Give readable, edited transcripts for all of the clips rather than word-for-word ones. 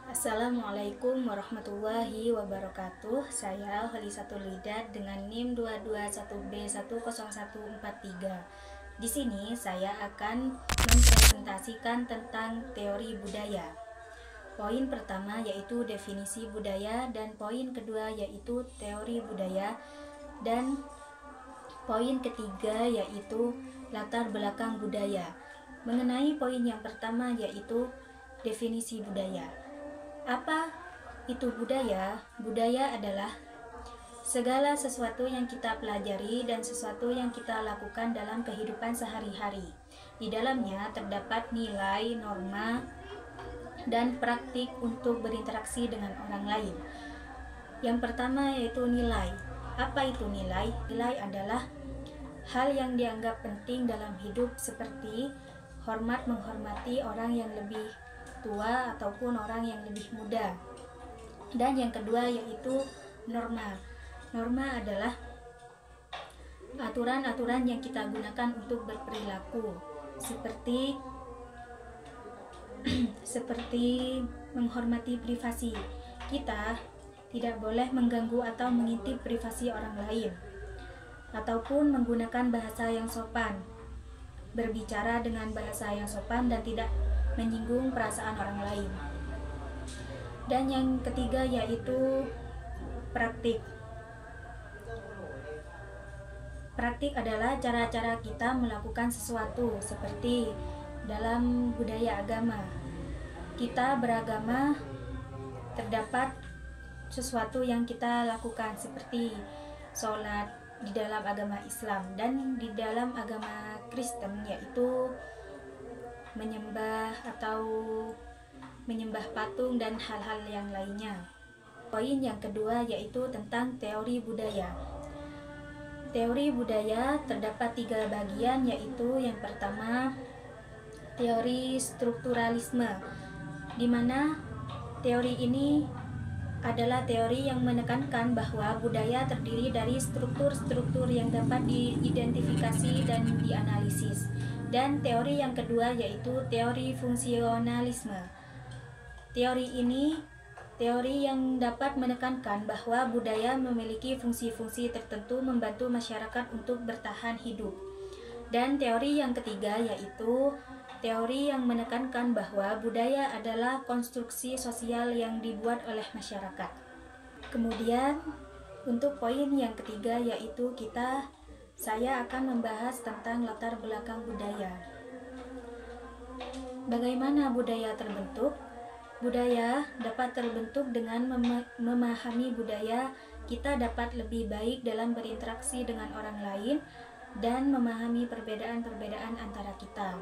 Assalamualaikum warahmatullahi wabarakatuh. Saya Holisatul Lidat dengan NIM 221B10143. Di sini saya akan mempresentasikan tentang teori budaya. Poin pertama yaitu definisi budaya, dan poin kedua yaitu teori budaya, dan poin ketiga yaitu latar belakang budaya. Mengenai poin yang pertama yaitu definisi budaya. Apa itu budaya? Budaya adalah segala sesuatu yang kita pelajari dan sesuatu yang kita lakukan dalam kehidupan sehari-hari. Di dalamnya terdapat nilai, norma, dan praktik untuk berinteraksi dengan orang lain. Yang pertama yaitu nilai. Apa itu nilai? Nilai adalah hal yang dianggap penting dalam hidup, seperti menghormati orang yang lebih tua ataupun orang yang lebih muda. Dan yang kedua yaitu norma. Norma adalah aturan-aturan yang kita gunakan untuk berperilaku, seperti menghormati privasi. Kita tidak boleh mengganggu atau mengintip privasi orang lain, ataupun menggunakan bahasa yang sopan, berbicara dengan bahasa yang sopan dan tidak menyinggung perasaan orang lain. Dan yang ketiga yaitu praktik. Praktik adalah cara-cara kita melakukan sesuatu, seperti dalam budaya agama. Kita beragama, terdapat sesuatu yang kita lakukan, seperti sholat di dalam agama Islam, dan di dalam agama Kristen yaitu menyembah patung dan hal-hal yang lainnya. Poin yang kedua yaitu tentang teori budaya. Teori budaya terdapat 3 bagian, yaitu yang pertama teori strukturalisme, di mana teori ini adalah teori yang menekankan bahwa budaya terdiri dari struktur-struktur yang dapat diidentifikasi dan dianalisis. Dan teori yang kedua yaitu teori fungsionalisme. Teori ini teori yang dapat menekankan bahwa budaya memiliki fungsi-fungsi tertentu membantu masyarakat untuk bertahan hidup. Dan teori yang ketiga yaitu teori yang menekankan bahwa budaya adalah konstruksi sosial yang dibuat oleh masyarakat. Kemudian untuk poin yang ketiga yaitu saya akan membahas tentang latar belakang budaya. Bagaimana budaya terbentuk? Budaya dapat terbentuk dengan memahami budaya. Kita dapat lebih baik dalam berinteraksi dengan orang lain dan memahami perbedaan-perbedaan antara kita.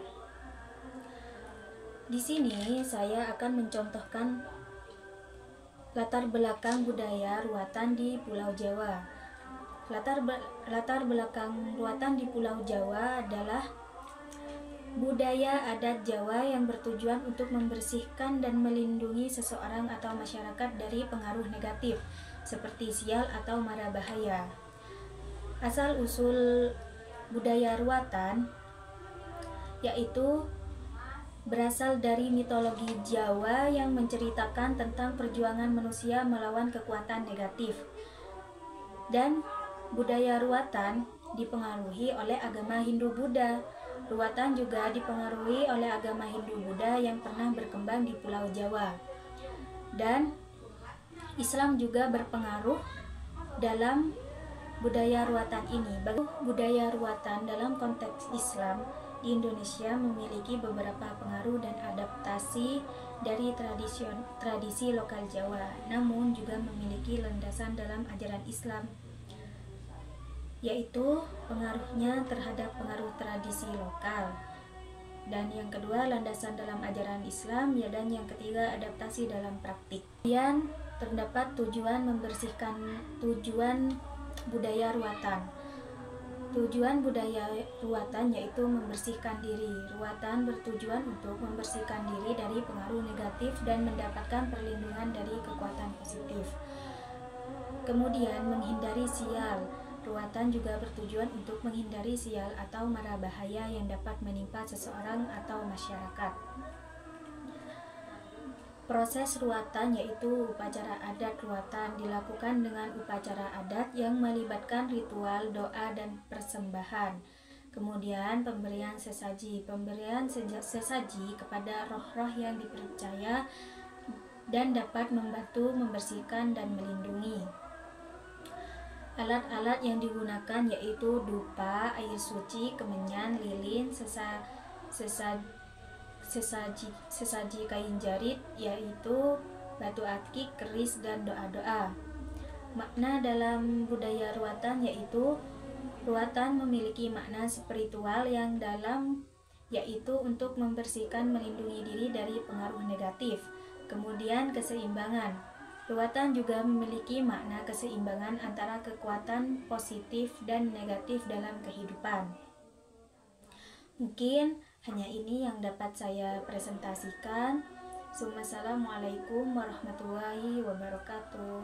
Di sini saya akan mencontohkan latar belakang budaya ruatan di Pulau Jawa. Latar belakang ruatan di Pulau Jawa adalah budaya adat Jawa yang bertujuan untuk membersihkan dan melindungi seseorang atau masyarakat dari pengaruh negatif seperti sial atau mara bahaya. Asal usul budaya ruatan yaitu berasal dari mitologi Jawa yang menceritakan tentang perjuangan manusia melawan kekuatan negatif. Dan budaya ruatan dipengaruhi oleh agama Hindu-Buddha. Ruatan juga dipengaruhi oleh agama Hindu-Buddha yang pernah berkembang di Pulau Jawa. Dan Islam juga berpengaruh dalam budaya ruatan ini. Budaya ruatan dalam konteks Islam di Indonesia memiliki beberapa pengaruh dan adaptasi dari tradisi lokal Jawa, namun juga memiliki landasan dalam ajaran Islam, yaitu pengaruhnya terhadap pengaruh tradisi lokal. Dan yang kedua landasan dalam ajaran Islam, dan yang ketiga adaptasi dalam praktik. Kemudian terdapat tujuan budaya ruatan. Tujuan budaya ruatan yaitu membersihkan diri. Ruatan bertujuan untuk membersihkan diri dari pengaruh negatif dan mendapatkan perlindungan dari kekuatan positif. Kemudian menghindari sial. Ruatan juga bertujuan untuk menghindari sial atau mara bahaya yang dapat menimpa seseorang atau masyarakat. Proses ruatan yaitu upacara adat ruatan dilakukan dengan upacara adat yang melibatkan ritual, doa, dan persembahan. Kemudian pemberian sesaji. Pemberian sesaji kepada roh-roh yang dipercaya dan dapat membantu membersihkan dan melindungi. Alat-alat yang digunakan yaitu dupa, air suci, kemenyan, lilin, sesaji kain jarit yaitu batu akik, keris, dan doa-doa. Makna dalam budaya ruatan yaitu ruatan memiliki makna spiritual yang dalam, yaitu untuk membersihkan, melindungi diri dari pengaruh negatif. Kemudian keseimbangan. Ruatan juga memiliki makna keseimbangan antara kekuatan positif dan negatif dalam kehidupan. Mungkin hanya ini yang dapat saya presentasikan. Wassalamualaikum warahmatullahi wabarakatuh.